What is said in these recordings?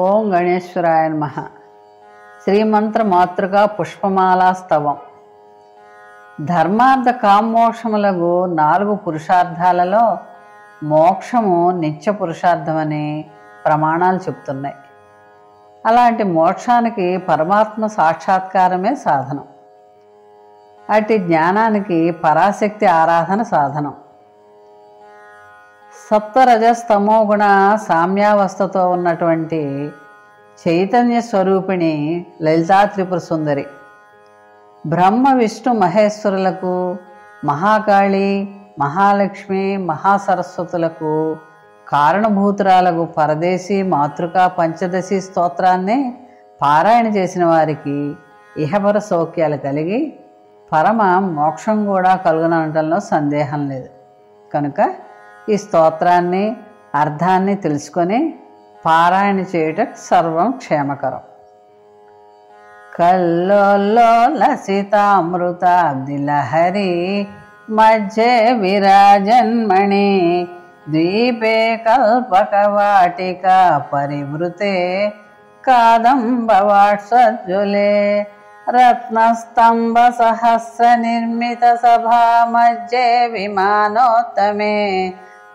ఓం గణేశ్వరాయ నమః. శ్రీమంత్ర మాతృకా పుష్పమాలా స్తవం. ధర్మార్థ కామోక్షములకు 4 పురుషార్థాలలో మోక్షము నిత్య పురుషార్థమని ప్రమాణాలు చెప్తున్నాయి. అలాంటి మోక్షానికి పరమాత్మ సాక్షాత్కారమే సాధనం. అట్టి జ్ఞానానికి పరాశక్తి ఆరాధన సాధనం. సప్తరజస్తమో గుణ సామ్యావస్థతో ఉన్నటువంటి చైతన్య స్వరూపిణి లలితా త్రిపుర సుందరి బ్రహ్మ విష్ణు మహేశ్వరులకు, మహాకాళి, మహాలక్ష్మి, మహాసరస్వతులకు కారణభూతురాలకు పరదేశీ మాతృకా పంచదశి స్తోత్రాన్ని పారాయణ చేసిన వారికి ఇహపర సౌఖ్యాలు కలిగి పరమ మోక్షం కూడా కలుగునటంలో సందేహం లేదు. కనుక ఈ స్తోత్రాన్ని అర్థాన్ని తెలుసుకొని పారాయణ చేయటం సర్వం క్షేమకరం. కల్లోల సీతామృతాబ్దిలహరి మధ్యే విరాజన్మణి ద్వీపే కల్పకవాటిక పరివృతే కాదంబవాట్సజ్జులే రత్నస్తంభ సహస్ర నిర్మిత సభా మధ్యే విమానోత్తమే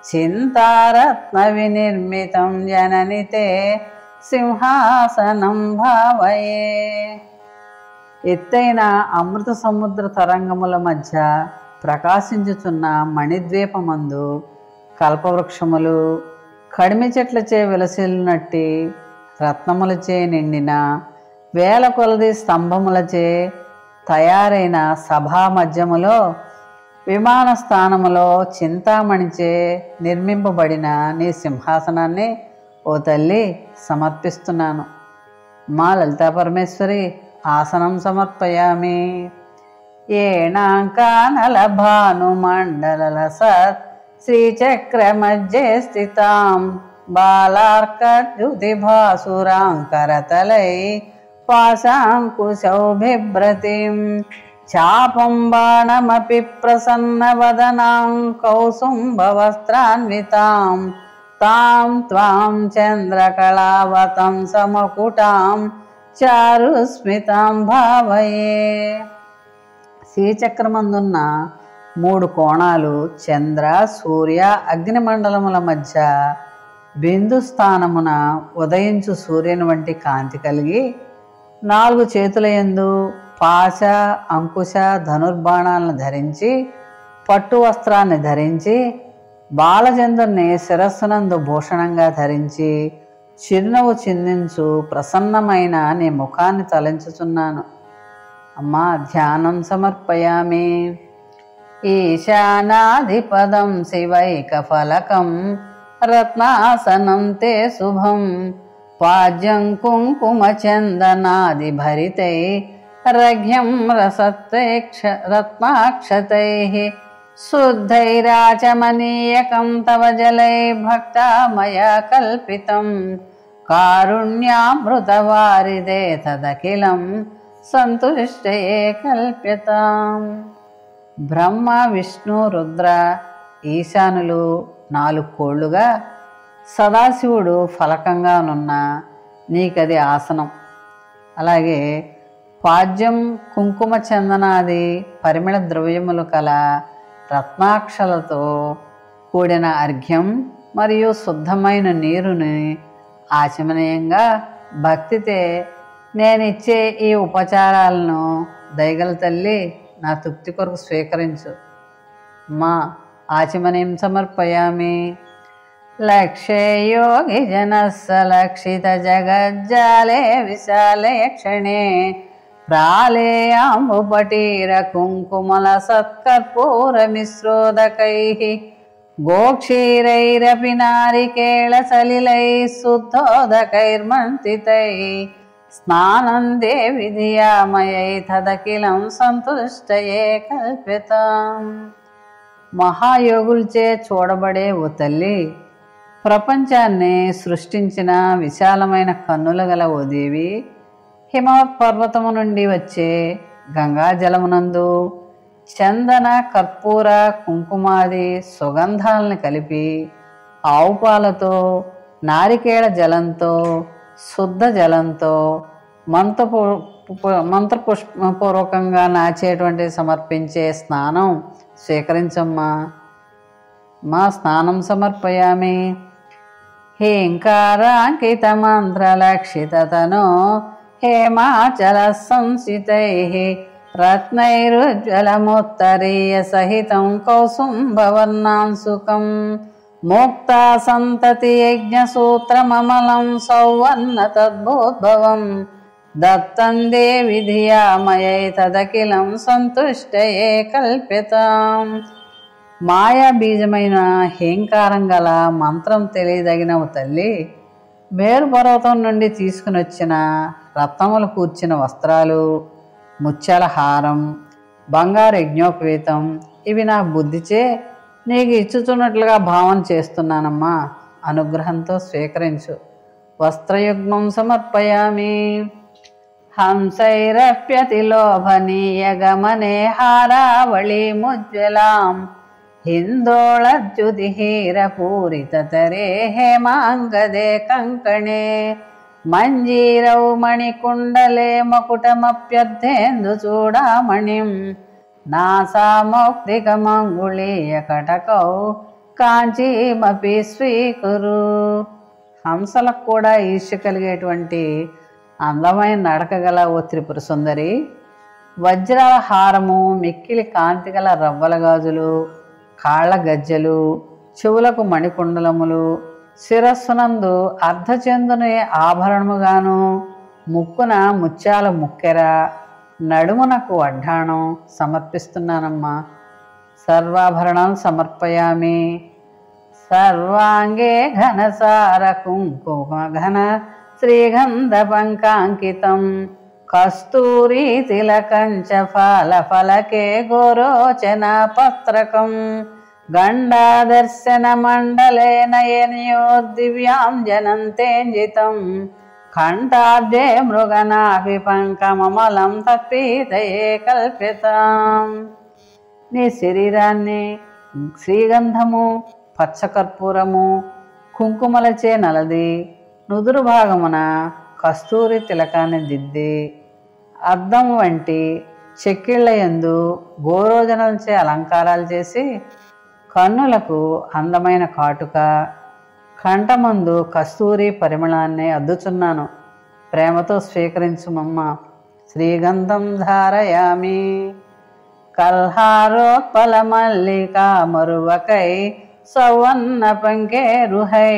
చింతారత్న వినిర్మితం జననితే సింహాసనం భావయే. ఎత్తైన అమృత సముద్ర తరంగముల మధ్య ప్రకాశించుచున్న మణిద్వీపమందు కల్పవృక్షములు, కడిమి చెట్లచే విలసిల్లునట్టి రత్నములచే నిండిన వేల కొలది స్తంభములచే తయారైన సభా మధ్యములో విమాన స్థానములో చింతామణిచే నిర్మింపబడిన నీ సింహాసనాన్ని ఓ తల్లి సమర్పిస్తున్నాను. మా లలితా పరమేశ్వరి ఆసనం సమర్పయామి. ఏణాంకానల భానుమండల సత్ శ్రీచక్ర మధ్యే స్థితాం బాలార్కద్యుతిభాసురాంకరతలై పాశాంకుశౌ బిభ్రతిం చాపం బాణమపి ప్రసన్నవదనాం కౌసుంభవస్త్రాన్వితాం తాం త్వాం చంద్రకళావతం సమకుటాం చారుస్మితాం భావయే. శ్రీచక్రమందున్న 3 కోణాలు చంద్ర, సూర్య, అగ్నిమండలముల మధ్య బిందు స్థానమున ఉదయించు సూర్యుని వంటి కాంతి కలిగి 4 చేతులయందు పాశ, అంకుశ, ధనుర్బాణాలను ధరించి పట్టు వస్త్రాన్ని ధరించి బాలచంద్రుని శిరస్సునందు భూషణంగా ధరించి చిరునవ్వు చిందించు ప్రసన్నమైన నీ ముఖాన్ని తలంచుచున్నాను. అమ్మా ధ్యానం సమర్పయామి. ఈశానాధిపదం శివైక ఫలకం రత్నాసనం తే శుభం పాజ్యం కుంకుమ చందనాది భరితై రఘ్యం రత్నాక్షతై శుద్ధైరాచమనీయకం తవ జలై భక్తామయ కల్పితం కారుణ్యామృతవారిదే తదఖిలం సంతుష్టయే కల్ప్యతాం. బ్రహ్మ, విష్ణు, రుద్ర, ఈశానులు 4 కోళ్లుగా సదాశివుడు ఫలకంగానున్న నీకది ఆసనం. అలాగే పాద్యం, కుంకుమ చందనాది పరిమళ ద్రవ్యములు కల రత్నాక్షలతో కూడిన అర్ఘ్యం మరియు శుద్ధమైన నీరుని ఆచమనీయంగా భక్తితే నేనిచ్చే ఈ ఉపచారాలను దయగల తల్లి నా తృప్తి కొరకు స్వీకరించు. మా ఆచమనీయం సమర్పయామి. లక్ష్యే యోగి జనస్సలక్షిత జగజ్జాలే విశాలే క్షణే ప్రాళేయాంబుపటీర కుంకుమల సత్కర్పూర మిశ్రోదకై గోక్షీరైరపి నారికేళ సలిలై శుద్ధోదకైర్మంతితై స్నానం దేవి ధియామయై తదఖిలం సంతుష్టయే కల్పితాం. మహాయోగులచే చూడబడే ఓ తల్లి, ప్రపంచాన్ని సృష్టించిన విశాలమైన కన్నులు గల ఓ దేవి, హిమవత్ పర్వతము నుండి వచ్చే గంగాజలమునందు చందన, కర్పూర, కుంకుమాది సుగంధాలను కలిపి ఆవు పాలతో, నారికేళ జలంతో శుద్ధ జలంతో మంత్రపుష్పూర్వకంగా నాచేటువంటి సమర్పించే స్నానం స్వీకరించమ్మా. మా స్నానం సమర్పయామి. హేంకారాంకిత మంత్రలక్షితతనో హేమాచల సంసితై రత్నైరుజ్వలముత్తరీయ సహితం కౌసుంభవర్ణాంశుకం మోక్తా సంతతి యజ్ఞసూత్రమమలం సౌవర్ణ తద్భోద్భవం దత్తం దేవి ధియామయై తదఖిలం సంతుష్టయే కల్పితాం. మాయా బీజమైన హేంకారం గల మంత్రం తెలియదగినవు తల్లి. మేరు పర్వతం నుండి తీసుకుని వచ్చిన రత్నములు కూర్చిన వస్త్రాలు, ముత్యాల హారం, బంగారు యజ్ఞోపవీతం ఇవి నా బుద్ధిచే నీకు ఇచ్చుచున్నట్లుగా భావన చేస్తున్నానమ్మా. అనుగ్రహంతో స్వీకరించు. వస్త్రయుగ్మం సమర్పయామి. హంసైరప్యతిలోభనీయ గమనే హారావళీముజ్వలాం హిందోళద్యుతిహీరపూరితతరే హేమాంగదే కంకణే మంజీరౌ మణికుండలే మకుటమప్యర్థేందుచూడామణిం నాసామౌక్తికమంగుళీయ కటకౌ కాంచీమపి స్వీకురు. హంసలకు కూడా ఈర్ష్య కలిగేటువంటి అందమైన నడక గల ఓ త్రిపుర సుందరి, వజ్రాల హారము, మిక్కిలి కాంతి గల రవ్వల గాజులు, కాళ్ళ గజ్జెలు, చెవులకు మణికుండలములు, శిరస్సునందు అర్ధచందుని ఆభరణముగాను, ముక్కున ముత్యాల ముక్కెర, నడుమునకు వడ్డాణం సమర్పిస్తున్నానమ్మా. సర్వాభరణాలు సమర్పయామి. సర్వాంగే ఘనసార కుంకుమ ఘన శ్రీగంధ పంకాంకితం కస్తూరీ తిలకంచ ఫల ఫలకే గోరోచన పత్రకం గండాదర్శన మండలే నయనయోర్దివ్యాం జనంతేంజితం కంఠాబ్జే మృగనాభి పంకమమలం తత్పీతయే కల్పితాం. నీ శరీరాన్ని శ్రీగంధము, పచ్చకర్పూరము, కుంకుమలచే నలది, నుదురు భాగమున కస్తూరి తిలకాన్ని దిద్ది, అద్దం వంటి చెక్కిళ్ళ యందు గోరోజనలచే అలంకారాలు చేసి, కన్నులకు అందమైన కాటుక, కంఠమందు కస్తూరి పరిమళాన్ని అద్దుచున్నాను. ప్రేమతో స్వీకరించుమమ్మ. శ్రీగంధం ధారయామి. కల్హారోత్పల మల్లికా మరువకై సౌవన్న పంకేరుహై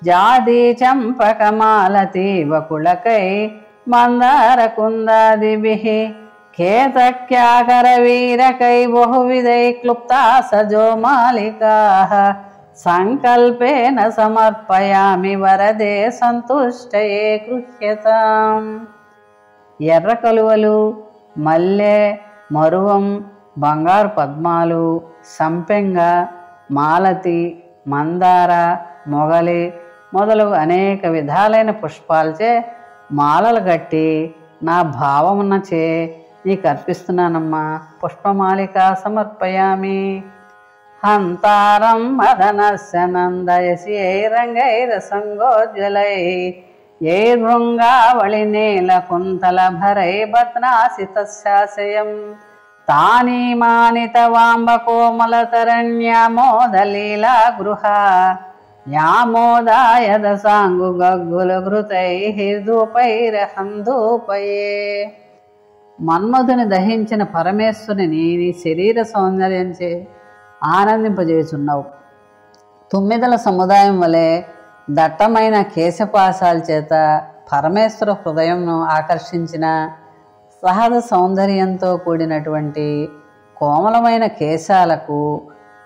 జాతి చంపకమాలతి వకుళకై మందార కుందాదిభిః కేతక్యాకర వీరకై బహువిధై క్లుప్తా సజోమాలికాః సంకల్పేన సమర్పయామి వరదే సంతుష్టయే గృహ్యతాం. ఎర్ర కలువలు, మల్లె, మరువం, బంగారు పద్మాలు, సంపెంగ, మాలతి, మందార, మొగలి మొదలగు అనేక విధాలైన పుష్పాలచే మాలలు కట్టి నా భావమున్నచే నీకు అర్పిస్తున్నానమ్మా. పుష్పమాలిక సమర్పయామి. హంతారం మదనస్య నందయసి రంగైరసంగోజ్వలై భృంగావళి నీల కుంతల భరై బత్నాసి తస్యాశయం తాని మానిత వాంబ కోమలతరణ్యామోదలీలా గృహ యామోదాయద సాంగు గగ్గులు ఘృతై ధూపైరహంధూపయే. మన్మధుని దహించిన పరమేశ్వరుని నీ శరీర సౌందర్యంచే ఆనందింపజేస్తున్నావు. తుమ్మిదల సముదాయం వలె దట్టమైన కేశపాశాల చేత పరమేశ్వర హృదయంను ఆకర్షించిన సహజ సౌందర్యంతో కూడినటువంటి కోమలమైన కేశాలకు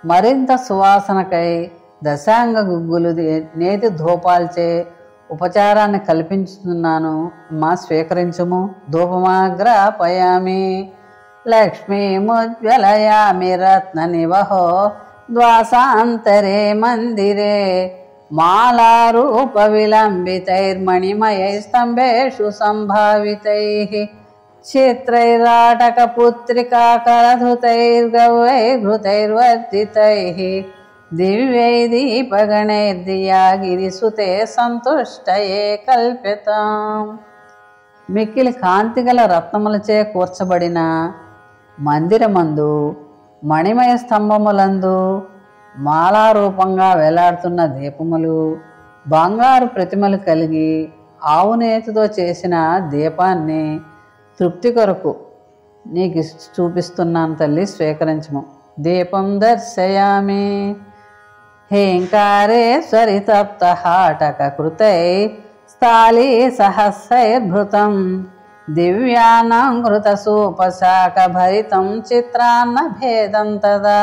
మరింత సువాసనకై దశాంగ గుగ్గులు నేతి ధూపాల్చే ఉపచారాన్ని కల్పించుతున్నాను. మా స్వీకరించుము. ధూపమాగ్రాపయామి. లక్ష్మీముజ్వలయామి రత్న నివహో ద్వాసాంతరే మందిరే మాలారూప విలంబితైర్మణిమయై స్తంభేషు సంభావితైః చిత్రైరాటక పుత్రికా కరధృతైర్గవైర్ఘృతైర్వర్ధితైః దివ్యై దీపగణైర్దియా గిరిసుతే సంతుష్టయే కల్పితాం. మిక్కిలి కాంతిగల రత్నములచే కూర్చబడిన మందిరమందు మణిమయ స్తంభములందు మాలారూపంగా వేలాడుతున్న దీపములు, బంగారు ప్రతిమలు కలిగి ఆవునేతితో చేసిన దీపాన్ని తృప్తి కొరకు నీకు చూపిస్తున్నాను తల్లి, స్వీకరించము. దీపం దర్శయామి. హేంకారేశ్వరి తప్త హాటక కృతై స్థాళీ సహస్రైర్భృతం దివ్యానాం ఘృతసూపశాఖ భరితం చిత్రాన్న భేదం తదా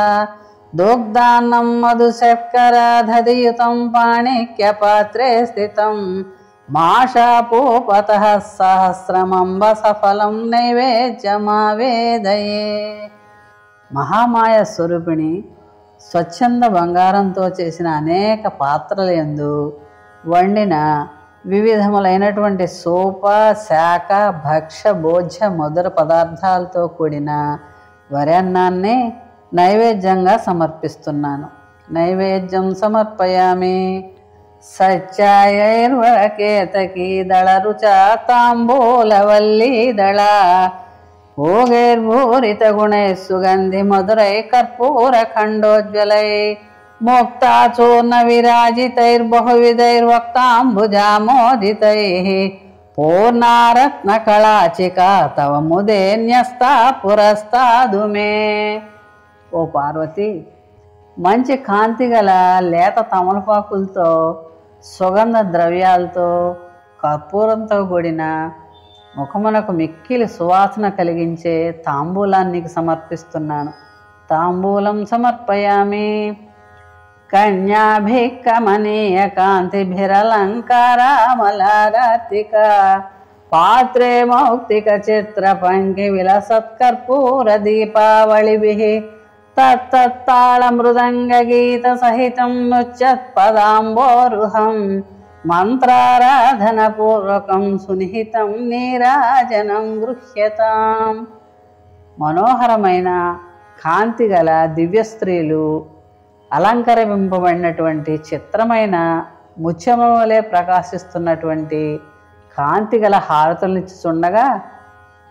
దోగ్ధాన్నం మధుశర్కరాధదియుతం పాణిక్యపాత్రే స్థితం మాషాపోపతః సహస్రమంబ సఫలం నైవేద్యమావేదయే. మహామాయ స్వరూపిణి స్వచ్ఛంద బంగారంతో చేసిన అనేక పాత్రల యందు వండిన వివిధములైనటువంటి సూప, శాఖ, భక్ష, భోజ్య మొదలు పదార్థాలతో కూడిన వరన్నాన్ని నైవేద్యంగా సమర్పిస్తున్నాను. నైవేద్యం సమర్పయామి. సత్యాయైర్వరకేతకీ దళ రుచా తాంబూలవల్లీ దళ భోగైర్భూరిత గుణై సుగంధి మధురై కర్పూర ఖండోజ్వలై మోక్తాచూర్ణ విరాజితైర్బహువిధైర్వక్తాంబుజామోదితై పూర్ణారత్న కళాచికా తవ ముదే న్యస్తా పురస్తాదుమే. ఓ పార్వతి, మంచి కాంతి గల లేత తమలపాకులతో, సుగంధ ద్రవ్యాలతో, కర్పూరంతో కూడిన ముఖమునకు మిక్కిలి సువాసన కలిగించే తాంబూలాన్ని సమర్పిస్తున్నాను. తాంబూలం సమర్పయామి. కన్యాభికమనీయ కాంతిభిరలంకారామలారాతిక పాత్రే మౌక్తిక చిత్ర పంకి విలసత్కర్పూర దీపావళిభిః తత్తాళ మృదంగ గీత సహితం నృత్యత్పదాంబోరుహం మంత్రారాధన పూర్వకం సునిహితం నీరాజనం గృహ్యతాం. మనోహరమైన కాంతిగల దివ్య స్త్రీలు అలంకరింపబడినటువంటి చిత్రమైన ముత్యముల వలె ప్రకాశిస్తున్నటువంటి కాంతిగల హారతులనిచ్చుచుండగా,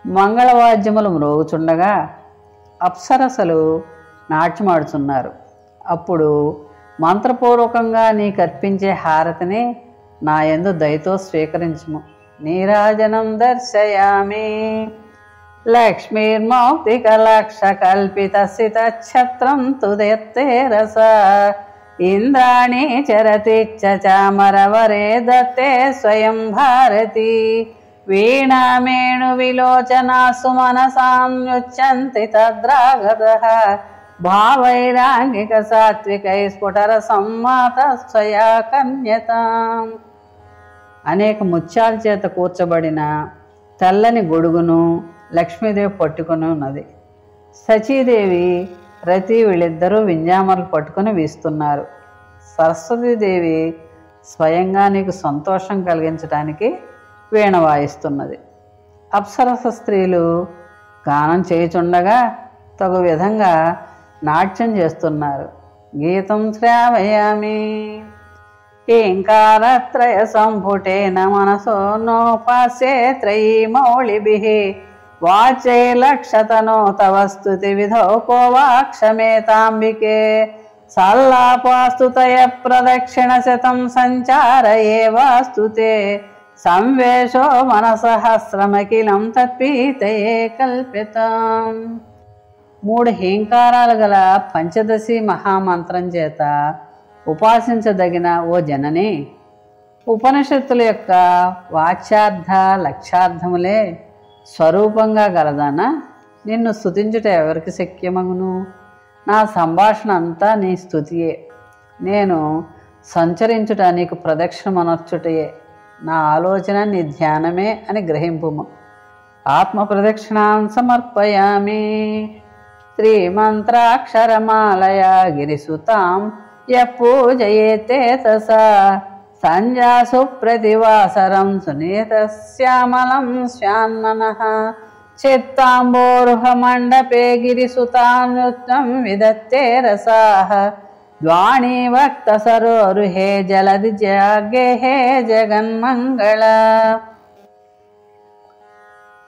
మంగళవాద్యములు మ్రోగుచుండగా అప్సరసలు నాట్యమాడుచున్నారు. అప్పుడు మంత్రపూర్వకంగా నీకు అర్పించే హారతిని నా యందు దయతో స్వీకరించుము. నీరాజనం దర్శయామి. లక్ష్మీర్మౌక్తిక లక్ష కల్పిత సిత ఛత్రం తుదెత్తే రస ఇంద్రాణి చరతి చామరవరే దత్తే స్వయం భారతి వీణామేణు విలోచనాసు మనసాంయుచ్యంతి తద్రాగతః భావైరాంగిక సాత్వికై స్ఫుటర సమ్మాత స్వయా కన్యతాం. అనేక ముత్యాల చేత కూర్చబడిన తెల్లని గొడుగును లక్ష్మీదేవి పట్టుకుని ఉన్నది. సచీదేవి, రతి వీళ్ళిద్దరూ వింజామరలు పట్టుకుని వీస్తున్నారు. సరస్వతీదేవి స్వయంగా నీకు సంతోషం కలిగించడానికి వీణ వాయిస్తున్నది. అప్సరస స్త్రీలు గానం చేయుచుండగా తగు విధంగా నాట్యం చేస్తున్నారు. గీతం శ్రావయామి. ఏంకారత్రయ సంపుటేన మనసో నోపాస్యే త్రయీ మౌళిభిః వాచైలక్షతనో తవ స్తుతి విధౌ కో వా క్షమేతాంబికే సల్లాపాస్తుతయ ప్రదక్షిణ శతం సంచార ఏవాస్తుతే సంవేశో మనసహస్రమఖిలం తత్పీతయే కల్పితం. 3 హేంకారాలు గల పంచదశి మహామంత్రం చేత ఉపాసించదగిన ఓ జనని, ఉపనిషత్తుల యొక్క వాచ్యార్థ లక్ష్యార్థములే స్వరూపంగా గలదానా, నిన్ను స్తుతించుట ఎవరికి శక్యమగును? నా సంభాషణ అంతా నీ స్తుతియే. నేను సంచరించుట నీకు ప్రదక్షిణమనర్చుటయే. నా ఆలోచన నీ ధ్యానమే అని గ్రహింపుము. ఆత్మ ప్రదక్షిణాం సమర్పయామి. శ్రీమంత్రాక్షరమాలయా గిరిసుతాం యపూజయేతే తసా సంజాసు ప్రతివాసరం సునీత శ్యామలం శ్యాన్మనః చిత్తాంబోరుహ మండపే గిరిసుతాం నృత్యం విదత్తే రసాః द्वाणी वक्त सरोरुहे जलधि जागे हे जगन्मंगళ.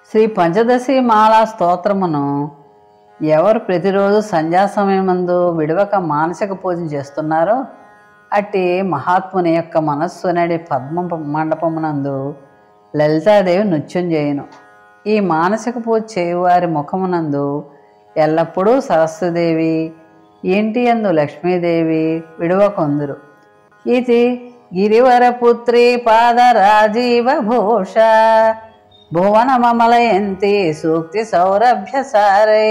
శ్రీ పంచదశి మాలా స్తోత్రమును ఎవరు ప్రతిరోజు సంధ్యా సమయమందు విడవక మానసిక పూజ చేస్తున్నారో అట్టి మహాత్ముని యొక్క మనస్సు నడి పద్మ మండపమునందు లలితాదేవి నృత్యం చేయును. ఈ మానసిక పూజ చేయువారి ముఖమునందు ఎల్లప్పుడూ సరస్వతీదేవి, ఇంటి యందు లక్ష్మీదేవి విడువకొందురు. ఇది గిరివరపుత్రి పాదరాజీవ భూష భువనమలయంతి సూక్తి సౌరభ్య సారై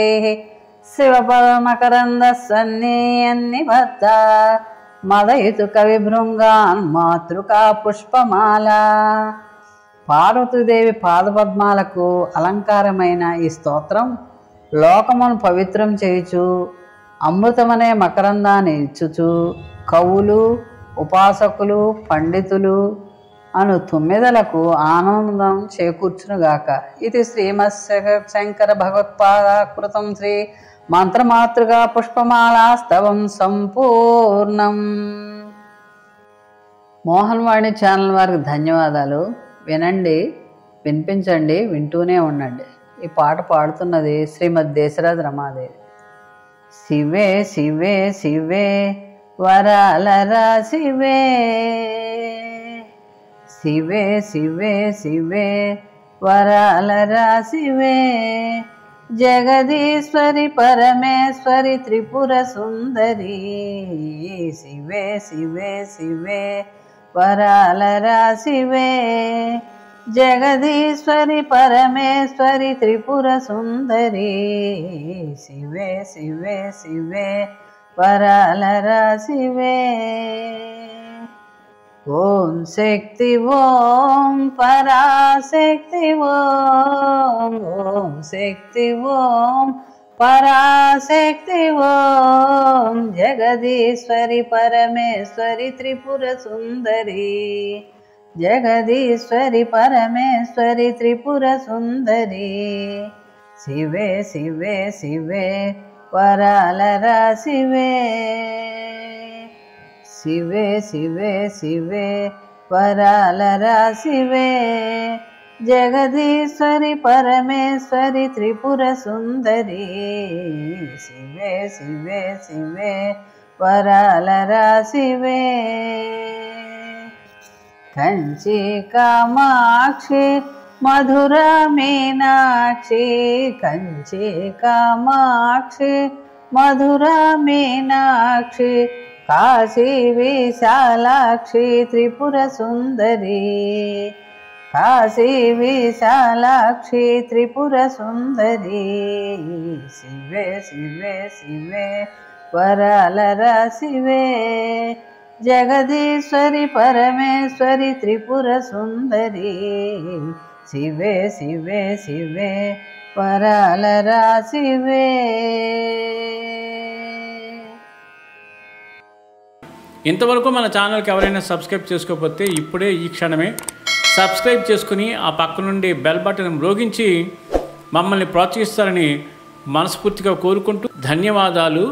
శివపరమకరంద సన్నిభద్ద మదయితు కవి భృంగాన్ మాతృకా పుష్పమాల. పార్వతీదేవి పాదపద్మాలకు అలంకారమైన ఈ స్తోత్రం లోకమును పవిత్రం చేయుచు అమృతమనే మకరందాన్ని ఇచ్చుచు కవులు, ఉపాసకులు, పండితులు అను తుమ్మెదలకు ఆనందం చేకూర్చునుగాక. ఇది శ్రీమత్శంకర భగవత్పాదాకృతం శ్రీ మంత్రమాతృగా పుష్పమాలాస్తవం సంపూర్ణం. మోహన్ వాణి ఛానల్ వారికి ధన్యవాదాలు. వినండి, వినిపించండి, వింటూనే ఉండండి. ఈ పాట పాడుతున్నది శ్రీమద్ దేశరాజ్ రమాదేవి. శివే శివే శివే వరాలరా శివే, శివే శివే శివే వరాలరా శివే, జగదీశ్వరి పరమేశ్వరి త్రిపుర సుందరి. శివే శివే శివే వరాలరా శివే, జగదీశ్వరి పరమేశ్వరి త్రిపుర సుందరి. శివే శివే శివే వరాలరా శివే. ఓం శక్తి ఓం పరాశక్తి ఓం, ఓం శక్తి ఓం పరాశక్తి ఓం, జగదీశ్వరి పరమేశ్వరి త్రిపుర సుందరి. జగదీశ్వరి పరమేశ్వరి త్రిపుర సుందరి. శివే శివే శివే వరాలరా శివే, శివే శివే శివే వరాలరా శివే, జగదీశ్వరి పరమేశ్వరి త్రిపుర సుందరి. శివే శివే శివే వరాలరా శివే. కంచి కామాక్షి మధుర మీనాక్షి, కంచి కామాక్షి మధుర మీనాక్షి, కాశీ విశాలాక్షి త్రిపుర సుందరి. కాశీ విశాలాక్షి త్రిపుర సుందరి. శివే శివే శివే వరాలరా శివే, జగదీశ్వరి పరమేశ్వరి త్రిపుర సుందరి. శివే శివే శివే వరాలరా శివే. ఇంతవరకు మన ఛానల్కి ఎవరైనా సబ్స్క్రైబ్ చేసుకోకపోతే ఇప్పుడే ఈ క్షణమే సబ్స్క్రైబ్ చేసుకుని ఆ పక్క నుండి బెల్ బటన్ మ్రోగించి మమ్మల్ని ప్రోత్సహిస్తారని మనస్ఫూర్తిగా కోరుకుంటూ ధన్యవాదాలు.